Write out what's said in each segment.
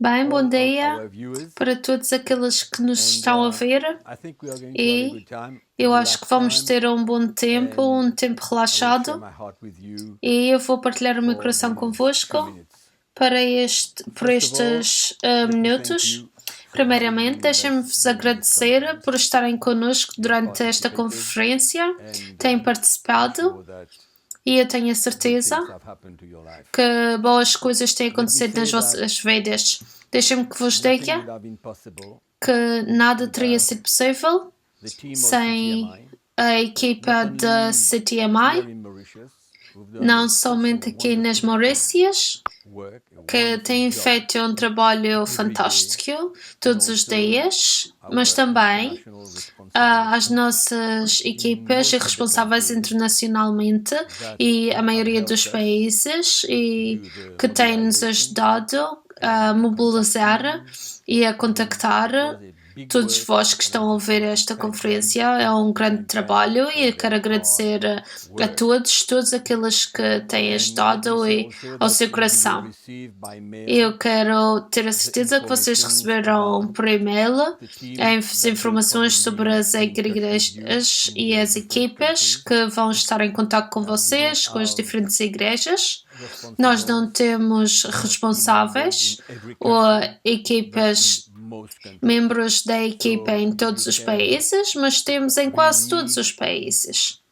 Bem, bom dia para todos aqueles que nos estão a ver e eu acho que vamos ter um bom tempo, um tempo relaxado e eu vou partilhar o meu coração convosco por estes minutos. Primeiramente, deixem-me-vos agradecer por estarem connosco durante esta conferência, têm participado e eu tenho a certeza que boas coisas têm acontecido nas vossas vidas. Deixem-me que vos diga que nada teria sido possível sem a equipa da CTMI, não somente aqui nas Maurícias, que têm feito um trabalho fantástico todos os dias, mas também as nossas equipas e responsáveis internacionalmente e a maioria dos países e que têm nos ajudado a mobilizar e a contactar todos vós que estão a ouvir esta conferência. É um grande trabalho e eu quero agradecer a todos aqueles que têm ajudado e ao seu coração. Eu quero ter a certeza que vocês receberam por e-mail as informações sobre as igrejas e as equipas que vão estar em contato com vocês, com as diferentes igrejas. Nós não temos responsáveis ou equipas, membros da equipa em todos os países, mas temos em quase todos os países.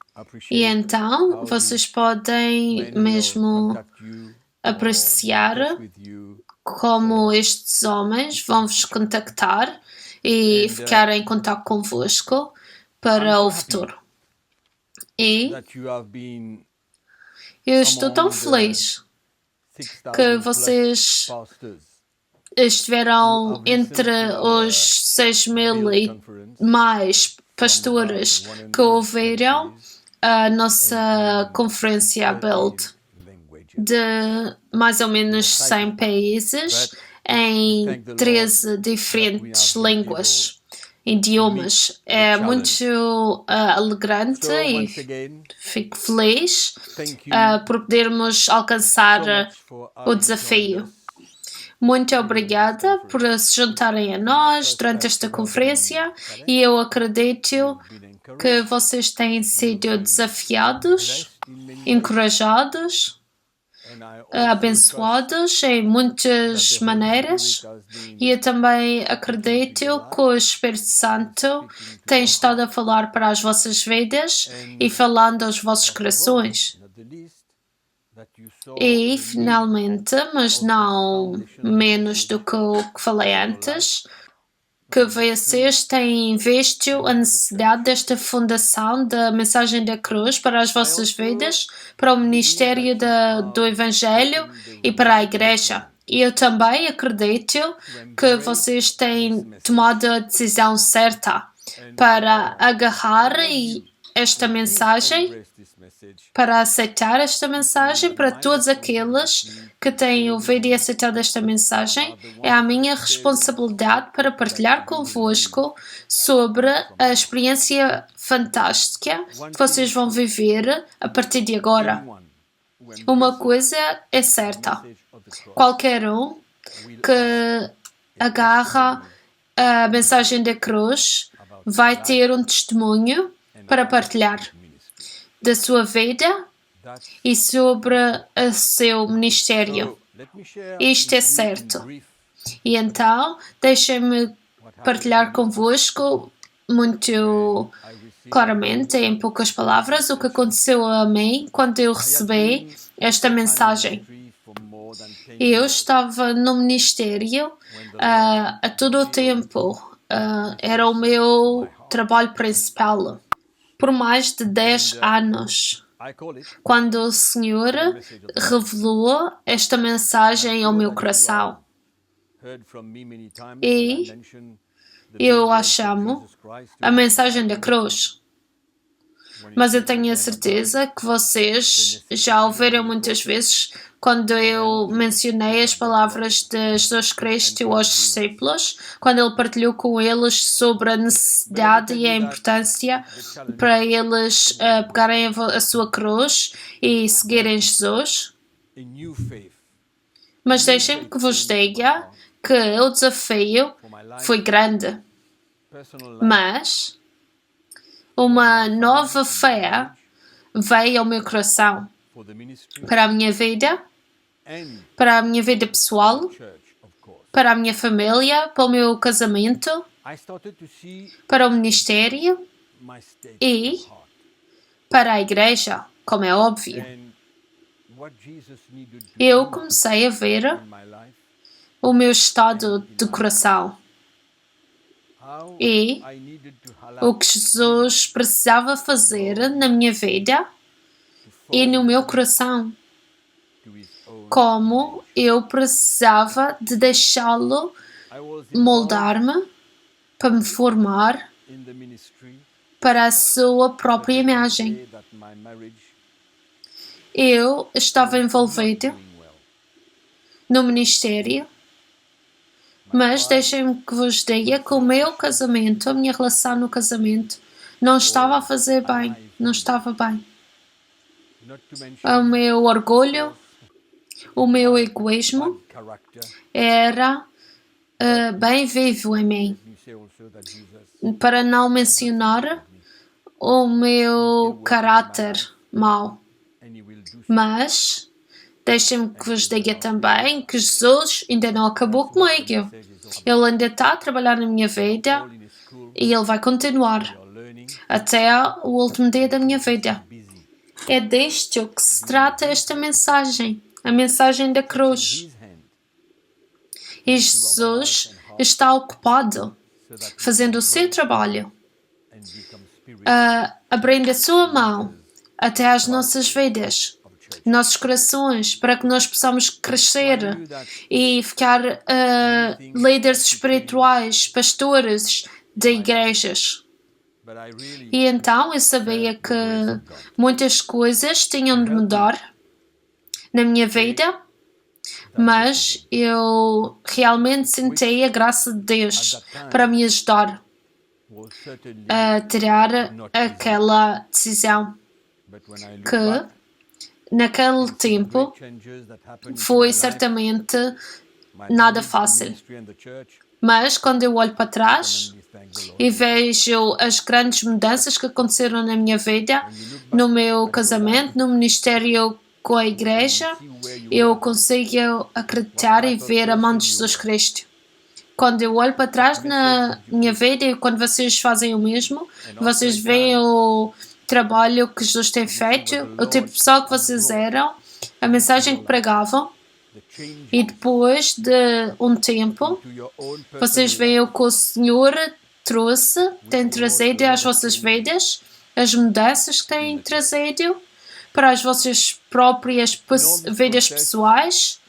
E então vocês podem mesmo apreciar como estes homens vão vos contactar e ficar em contato convosco para o futuro. E eu estou tão feliz que vocês estiveram entre os 6.000 e mais pastores que ouviram a nossa conferência Build de mais ou menos 100 países em 13 diferentes línguas, idiomas. É muito alegrante e fico feliz por podermos alcançar o desafio. Muito obrigada por se juntarem a nós durante esta conferência e eu acredito que vocês têm sido desafiados, encorajados, abençoados em muitas maneiras e eu também acredito que o Espírito Santo tem estado a falar para as vossas vidas e falando aos vossos corações. E finalmente, mas não menos do que o que falei antes, que vocês têm visto a necessidade desta fundação da mensagem da cruz para as vossas vidas, para o ministério do Evangelho e para a igreja. E eu também acredito que vocês têm tomado a decisão certa para agarrar esta mensagem, para aceitar esta mensagem. Para todos aqueles que têm ouvido e aceitado esta mensagem, é a minha responsabilidade para partilhar convosco sobre a experiência fantástica que vocês vão viver a partir de agora. Uma coisa é certa: qualquer um que agarra a mensagem da cruz vai ter um testemunho para partilhar da sua vida e sobre o seu ministério. Isto é certo. E então, deixem-me partilhar convosco muito claramente, em poucas palavras, o que aconteceu a mim quando eu recebi esta mensagem. Eu estava no ministério a todo o tempo. Era o meu trabalho principal por mais de 10 anos, quando o Senhor revelou esta mensagem ao meu coração. E eu a chamo a mensagem da cruz. Mas eu tenho a certeza que vocês já ouviram muitas vezes quando eu mencionei as palavras de Jesus Cristo aos discípulos, quando ele partilhou com eles sobre a necessidade e a importância para eles pegarem a sua cruz e seguirem Jesus. Mas deixem-me que vos diga que o desafio foi grande. Mas uma nova fé veio ao meu coração para a minha vida pessoal, para a minha família, para o meu casamento, para o ministério e para a igreja, como é óbvio. Eu comecei a ver o meu estado de coração e o que Jesus precisava fazer na minha vida e no meu coração. Como eu precisava de deixá-lo moldar-me para me formar para a sua própria imagem. Eu estava envolvido no ministério, mas deixem-me que vos diga que o meu casamento, a minha relação no casamento, não estava a fazer bem, não estava bem. O meu orgulho, o meu egoísmo era bem vivo em mim. Para não mencionar o meu caráter mau. Mas deixem-me que vos diga também que Jesus ainda não acabou comigo. Ele ainda está a trabalhar na minha vida e Ele vai continuar até o último dia da minha vida. É disto que se trata esta mensagem, a mensagem da cruz. E Jesus está ocupado, fazendo o seu trabalho, abrindo a sua mão até às nossas vidas, nossos corações, para que nós possamos crescer e ficar líderes espirituais, pastores de igrejas. E então eu sabia que muitas coisas tinham de mudar na minha vida, mas eu realmente senti a graça de Deus para me ajudar a tirar aquela decisão que naquele tempo foi certamente nada fácil. Mas quando eu olho para trás e vejo as grandes mudanças que aconteceram na minha vida, no meu casamento, no ministério com a igreja, eu consigo acreditar e ver a mão de Jesus Cristo. Quando eu olho para trás na minha vida e quando vocês fazem o mesmo, vocês veem o trabalho que Jesus tem feito, o tipo de pessoa que vocês eram, a mensagem que pregavam, e depois de um tempo, vocês veem o que o Senhor tem trazido às vossas vidas, as mudanças que tem trazido para as vossas próprias vidas pessoais,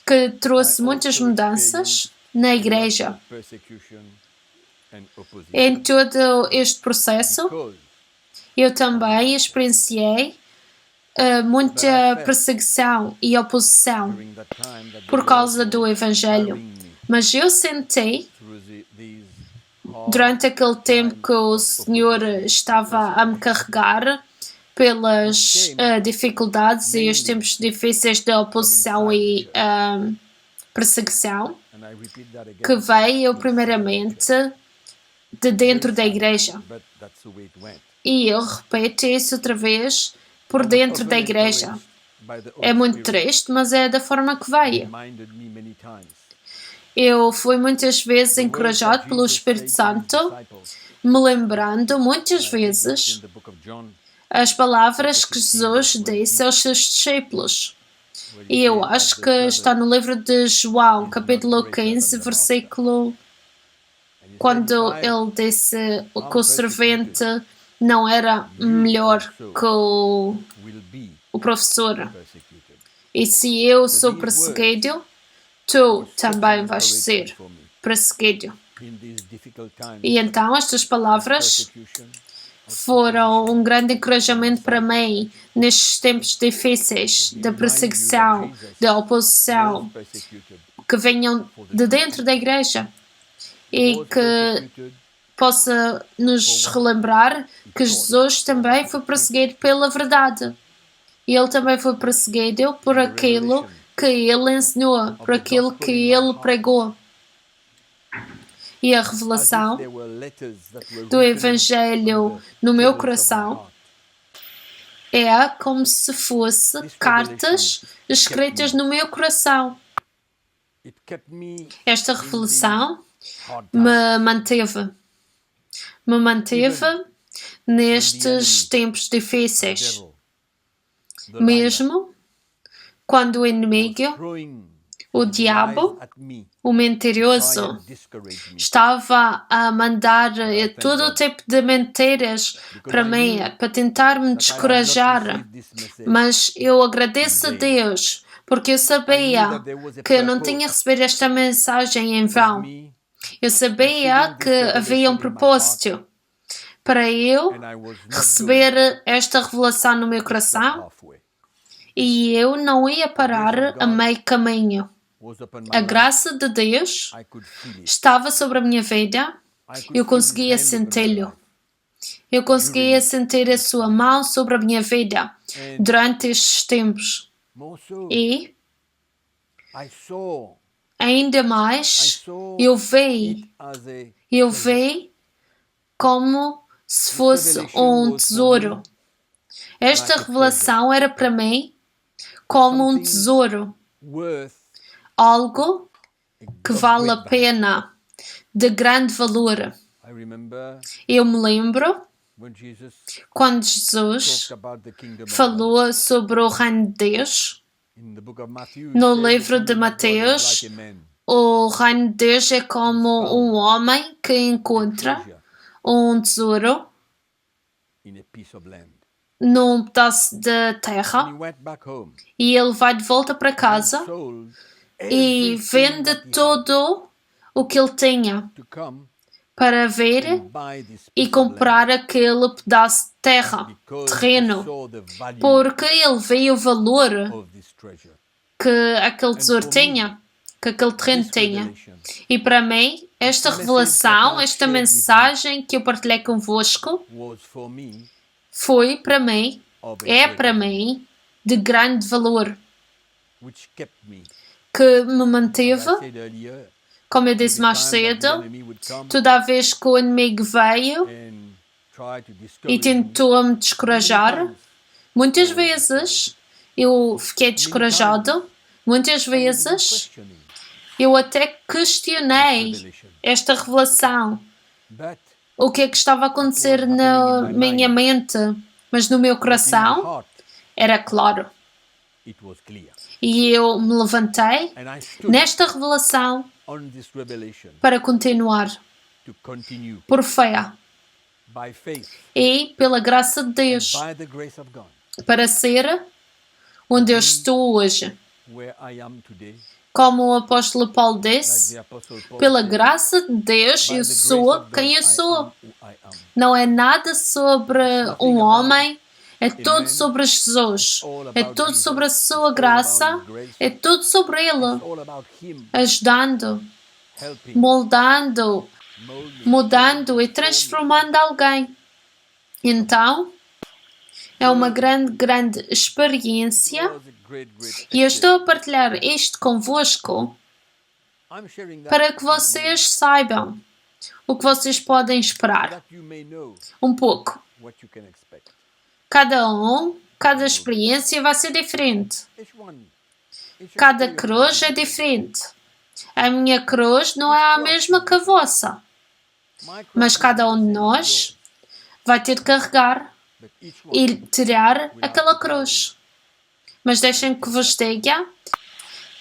que trouxe muitas mudanças na igreja. Em todo este processo, eu também experienciei muita perseguição e oposição por causa do Evangelho. Mas eu senti, durante aquele tempo que o Senhor estava a me carregar pelas dificuldades e os tempos difíceis de oposição e perseguição, que veio primeiramente de dentro da igreja. E eu repito isso outra vez, por dentro da igreja. É muito triste, mas é da forma que veio. Eu fui muitas vezes encorajado pelo Espírito Santo, me lembrando muitas vezes as palavras que Jesus disse aos seus discípulos. E eu acho que está no livro de João, capítulo 15, versículo, quando ele disse que o servente não era melhor que o professor. E se eu sou perseguido, tu também vais ser perseguido. E então estas palavras foram um grande encorajamento para mim nestes tempos difíceis de perseguição, de oposição, que venham de dentro da igreja e que possa nos relembrar que Jesus também foi perseguido pela verdade. E ele também foi perseguido por aquilo que ele ensinou, por aquilo que ele pregou. E a revelação do Evangelho no meu coração é como se fosse cartas escritas no meu coração. Esta revelação me manteve nestes tempos difíceis. Mesmo quando o inimigo, o diabo, o mentiroso, estava a mandar todo tipo de mentiras para mim, para tentar me descorajar. Mas eu agradeço a Deus, porque eu sabia que eu não tinha recebido esta mensagem em vão. Eu sabia que havia um propósito para eu receber esta revelação no meu coração e eu não ia parar a meio caminho. A graça de Deus estava sobre a minha vida. Eu conseguia senti-lo. Eu conseguia sentir a sua mão sobre a minha vida durante estes tempos. E ainda mais, eu vi como se fosse um tesouro. Esta revelação era para mim como um tesouro. Algo que vale a pena, de grande valor. Eu me lembro quando Jesus falou sobre o reino de Deus. No livro de Mateus, o reino de Deus é como um homem que encontra um tesouro num pedaço de terra e ele vai de volta para casa e vende tudo o que ele tinha para ver e comprar aquele pedaço de terra, terreno, porque ele viu o valor que aquele tesouro tinha, que aquele terreno tinha. E para mim, esta revelação, esta mensagem que eu partilhei convosco, foi para mim, é para mim, de grande valor, que me manteve, como eu disse mais cedo, toda vez que o inimigo veio e tentou me descorajar, muitas vezes eu fiquei descorajado, muitas vezes eu até questionei esta revelação, o que é que estava a acontecer na minha mente, mas no meu coração era claro. E eu me levantei nesta revelação para continuar por fé e pela graça de Deus para ser onde eu estou hoje. Como o apóstolo Paulo disse, pela graça de Deus eu sou quem eu sou. Não é nada sobre um homem, é tudo sobre Jesus, é tudo sobre a sua graça, é tudo sobre Ele, ajudando, moldando, mudando e transformando alguém. Então, é uma grande experiência e eu estou a partilhar isto convosco para que vocês saibam o que vocês podem esperar. Um pouco. Cada experiência vai ser diferente. Cada cruz é diferente. A minha cruz não é a mesma que a vossa. Mas cada um de nós vai ter de carregar e tirar aquela cruz. Mas deixem que vos diga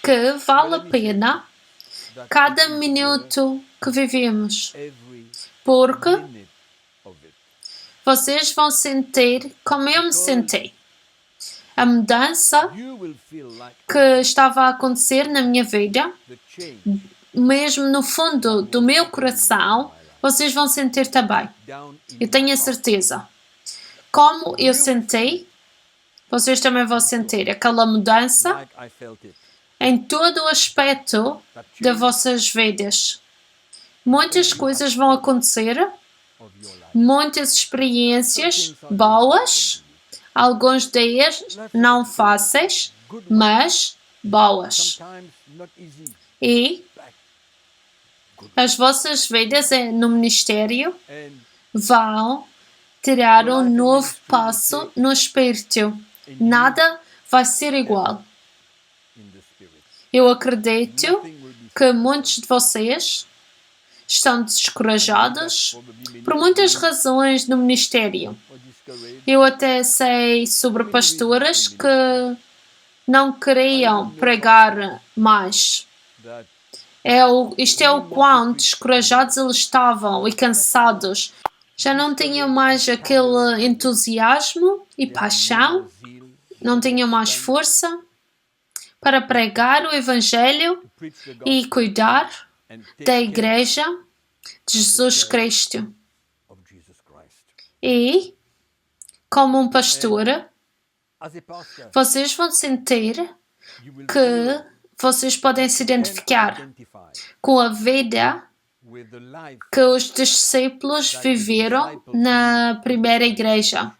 que vale a pena cada minuto que vivemos. Porque vocês vão sentir como eu me senti. A mudança que estava a acontecer na minha vida, mesmo no fundo do meu coração, vocês vão sentir também. Eu tenho a certeza. Como eu senti, vocês também vão sentir aquela mudança em todo o aspecto das vossas vidas. Muitas coisas vão acontecer, muitas experiências boas, alguns dias não fáceis, mas boas. E as vossas vidas no ministério vão tirar um novo passo no espírito. Nada vai ser igual. Eu acredito que muitos de vocês estão descorajados por muitas razões no ministério. Eu até sei sobre pastores que não queriam pregar mais. Isto é o quão descorajados eles estavam e cansados. Já não tinham mais aquele entusiasmo e paixão, não tinham mais força para pregar o Evangelho e cuidar da Igreja de Jesus Cristo. E, como um pastor, vocês vão sentir que vocês podem se identificar com a vida que os discípulos viveram na primeira igreja.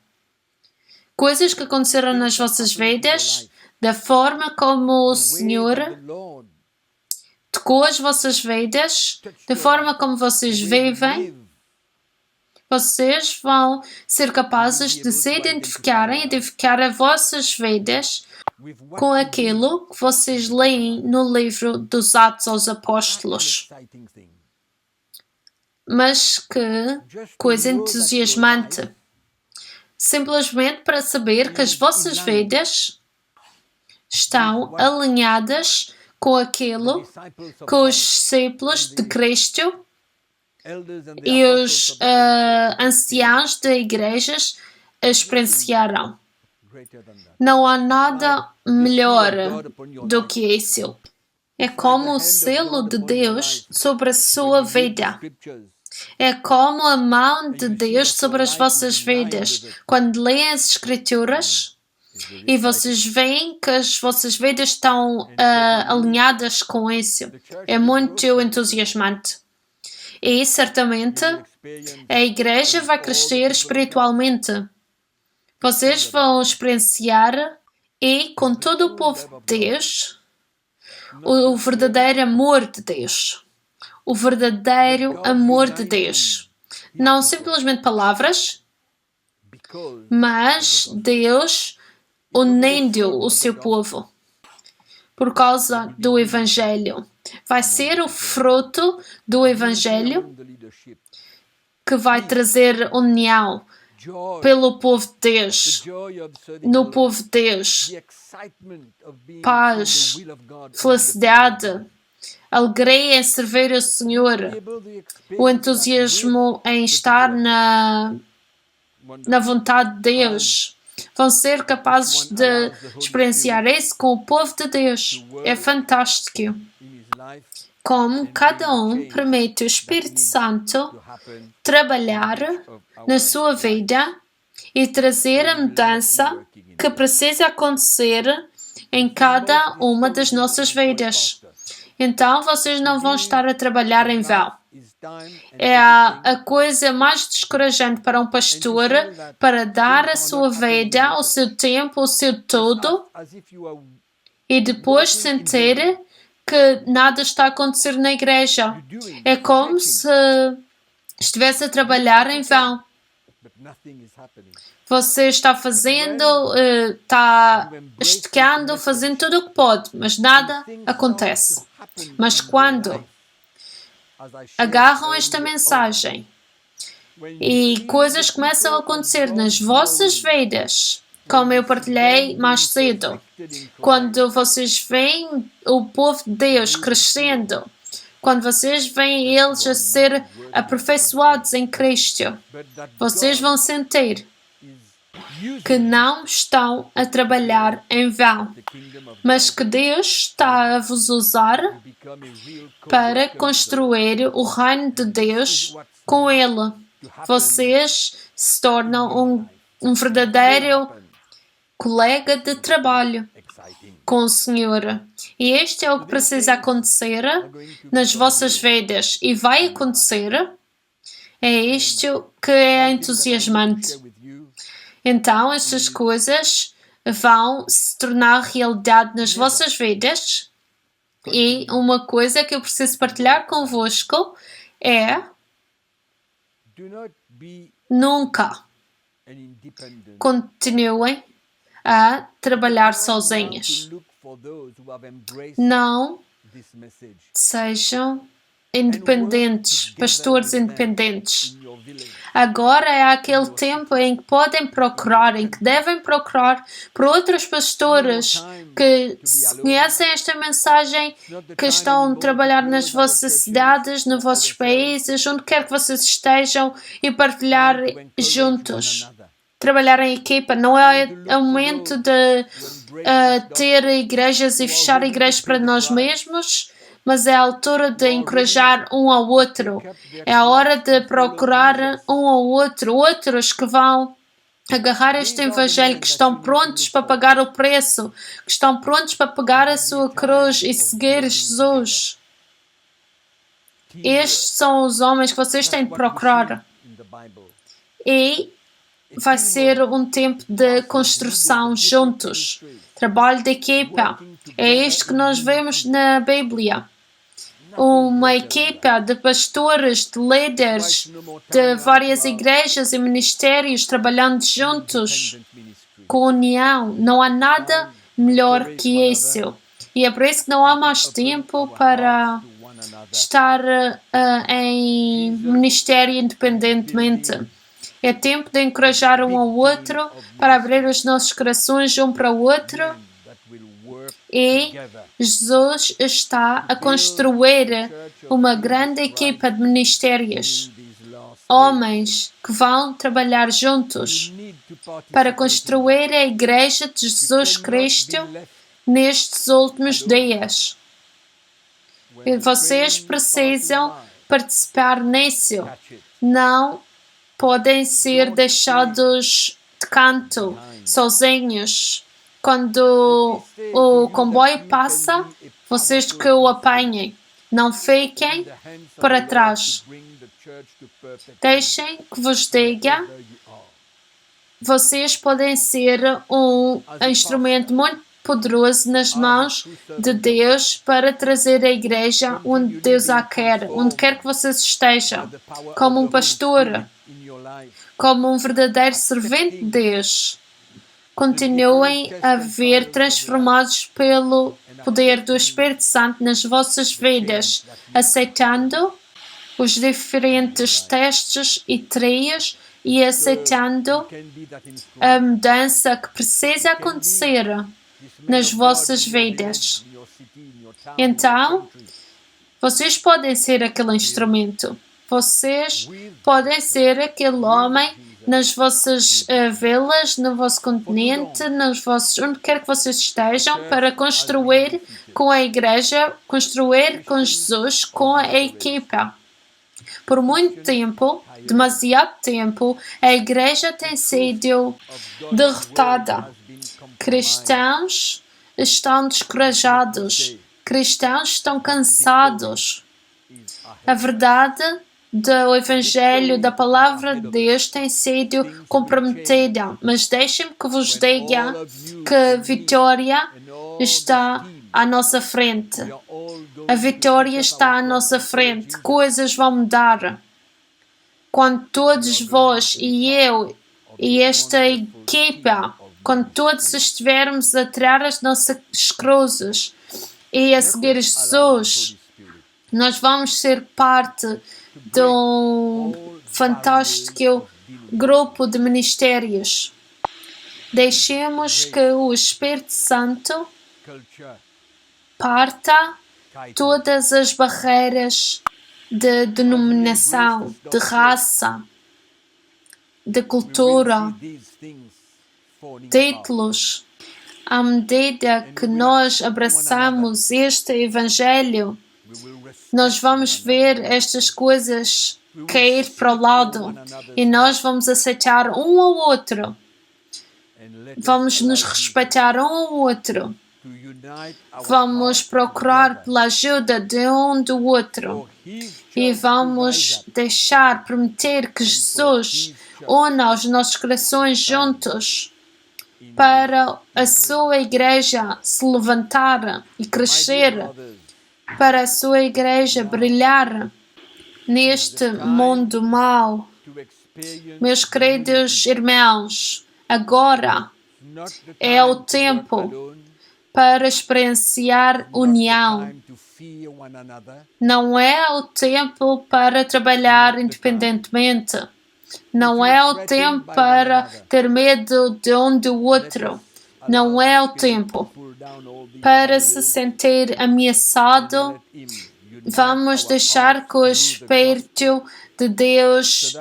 Coisas que aconteceram nas vossas vidas, da forma como o Senhor tocou as vossas vidas, da forma como vocês vivem, vocês vão ser capazes de se identificar as vossas vidas com aquilo que vocês leem no livro dos Atos aos Apóstolos. Mas que coisa entusiasmante! Simplesmente para saber que as vossas vidas estão alinhadas com aquilo que os discípulos de Cristo e os anciãos de igrejas experienciaram. Não há nada melhor do que isso. É como o selo de Deus sobre a sua vida. É como a mão de Deus sobre as vossas vidas. Quando leem as Escrituras e vocês veem que as vossas vidas estão alinhadas com isso, é muito entusiasmante. E certamente a igreja vai crescer espiritualmente. Vocês vão experienciar e com todo o povo de Deus o verdadeiro amor de Deus. O verdadeiro amor de Deus. Não simplesmente palavras, mas Deus unindo o seu povo por causa do Evangelho. Vai ser o fruto do Evangelho que vai trazer união pelo povo de Deus, no povo de Deus, paz, felicidade, alegria em servir o Senhor, o entusiasmo em estar na vontade de Deus. Vão ser capazes de experienciar isso com o povo de Deus. É fantástico. Como cada um permite o Espírito Santo trabalhar na sua vida e trazer a mudança que precisa acontecer em cada uma das nossas vidas. Então, vocês não vão estar a trabalhar em vão. É a coisa mais descorajante para um pastor para dar a sua vida, o seu tempo, o seu todo e depois sentir que nada está a acontecer na igreja. É como se estivesse a trabalhar em vão. Você está fazendo, está esticando, fazendo tudo o que pode, mas nada acontece. Mas quando agarram esta mensagem e coisas começam a acontecer nas vossas vidas, como eu partilhei mais cedo, quando vocês veem o povo de Deus crescendo, quando vocês veem eles a ser aperfeiçoados em Cristo, vocês vão sentir que não estão a trabalhar em vão, mas que Deus está a vos usar para construir o reino de Deus com Ele. Vocês se tornam um verdadeiro colega de trabalho com o Senhor. E este é o que precisa acontecer nas vossas vidas. E vai acontecer. É isto que é entusiasmante. Então, estas coisas vão se tornar realidade nas vossas vidas. E uma coisa que eu preciso partilhar convosco é: nunca continuem a trabalhar sozinhos. Não sejam independentes, pastores independentes. Agora é aquele tempo em que podem procurar, em que devem procurar por outros pastores que conhecem esta mensagem, que estão a trabalhar nas vossas cidades, nos vossos países, onde quer que vocês estejam, e partilhar juntos. Trabalhar em equipa. Não é o momento de ter igrejas e fechar igrejas para nós mesmos, mas é a altura de encorajar um ao outro. É a hora de procurar um ao outro, outros que vão agarrar este evangelho, que estão prontos para pagar o preço, que estão prontos para pegar a sua cruz e seguir Jesus. Estes são os homens que vocês têm de procurar. E vai ser um tempo de construção juntos, trabalho de equipa. É isto que nós vemos na Bíblia. Uma equipa de pastores, de líderes, de várias igrejas e ministérios trabalhando juntos, com união. Não há nada melhor que isso. E é por isso que não há mais tempo para estar em ministério independentemente. É tempo de encorajar um ao outro, para abrir os nossos corações um para o outro. E Jesus está a construir uma grande equipa de ministérios, homens que vão trabalhar juntos para construir a igreja de Jesus Cristo nestes últimos dias. E vocês precisam participar nisso. Não podem ser deixados de canto, sozinhos. Quando o comboio passa, vocês que o apanhem. Não fiquem para trás. Deixem que vos diga, vocês podem ser um instrumento muito poderoso nas mãos de Deus para trazer a igreja onde Deus a quer, onde quer que vocês estejam, como um pastor, como um verdadeiro servente de Deus. Continuem a ver transformados pelo poder do Espírito Santo nas vossas vidas, aceitando os diferentes testes e trias e aceitando a mudança que precisa acontecer nas vossas vidas. Então, vocês podem ser aquele instrumento. Vocês podem ser aquele homem nas vossas vilas, no vosso continente, onde quer que vocês estejam, para construir com a igreja, construir com Jesus, com a equipa. Por muito tempo, demasiado tempo, a igreja tem sido derrotada. Cristãos estão descorajados. Cristãos estão cansados. A verdade do Evangelho, da Palavra de Deus, tem sido comprometida. Mas deixem-me que vos diga que a vitória está à nossa frente. A vitória está à nossa frente. Coisas vão mudar. Quando todos vós e eu e esta equipa, quando todos estivermos a tirar as nossas cruzes e a seguir Jesus, nós vamos ser parte de um fantástico grupo de ministérios. Deixemos que o Espírito Santo parta todas as barreiras de denominação, de raça, de cultura, títulos. À medida que nós abraçamos este Evangelho, nós vamos ver estas coisas cair para o lado e nós vamos aceitar um ao outro. Vamos nos respeitar um ao outro. Vamos procurar pela ajuda de um do outro. E vamos permitir que Jesus una os nossos corações juntos para a sua igreja se levantar e crescer, para a sua igreja brilhar neste mundo mau. Meus queridos irmãos, agora é o tempo para experienciar união. Não é o tempo para trabalhar independentemente. Não é o tempo para ter medo de um do outro. Não é o tempo para se sentir ameaçado. Vamos deixar que o Espírito de Deus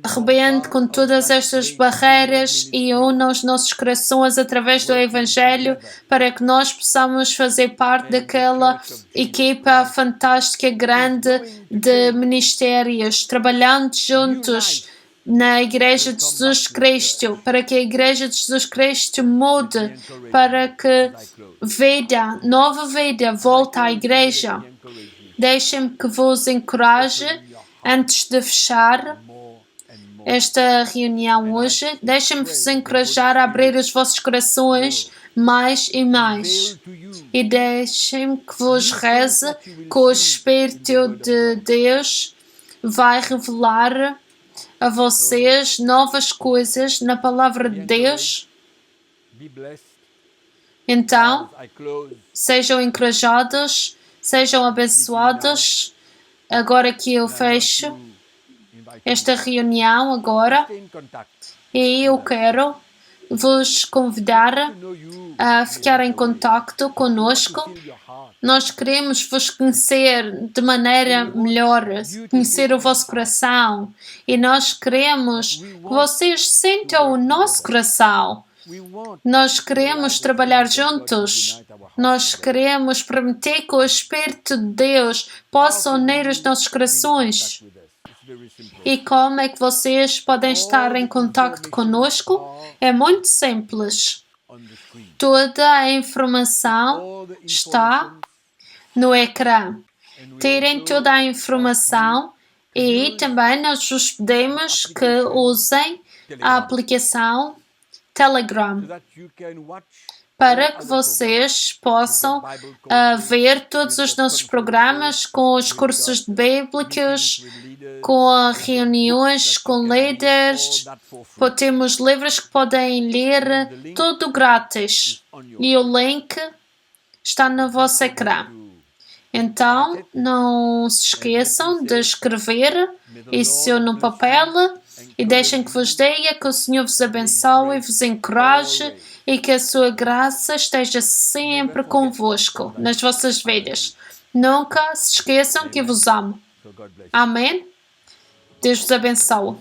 arrebente com todas estas barreiras e una os nossos corações através do Evangelho para que nós possamos fazer parte daquela equipa fantástica, grande de ministérios, trabalhando juntos na Igreja de Jesus Cristo, para que a Igreja de Jesus Cristo mude, para que nova vida volte à Igreja. Deixem-me que vos encoraje, antes de fechar esta reunião hoje, deixem-me vos encorajar a abrir os vossos corações mais e mais. E deixem-me que vos reze que o Espírito de Deus vai revelar a vocês novas coisas na palavra de Deus. Então, sejam encorajados, sejam abençoados. Agora que eu fecho esta reunião agora, e eu quero vos convidar a ficar em contato conosco. Nós queremos vos conhecer de maneira melhor, conhecer o vosso coração, e nós queremos que vocês sintam o nosso coração. Nós queremos trabalhar juntos. Nós queremos permitir que o Espírito de Deus possa unir os nossos corações. E como é que vocês podem estar em contato conosco? É muito simples. Toda a informação está no ecrã. Tirem toda a informação e também nós vos pedimos que usem a aplicação Telegram para que vocês possam ver todos os nossos programas com os cursos bíblicos, com reuniões com líderes. Temos livros que podem ler, tudo grátis. E o link está no vosso ecrã. Então, não se esqueçam de escrever isso no papel e deixem que vos diga que o Senhor vos abençoe e vos encoraje e que a sua graça esteja sempre convosco nas vossas vidas. Nunca se esqueçam que eu vos amo. Amém? Deus vos abençoe.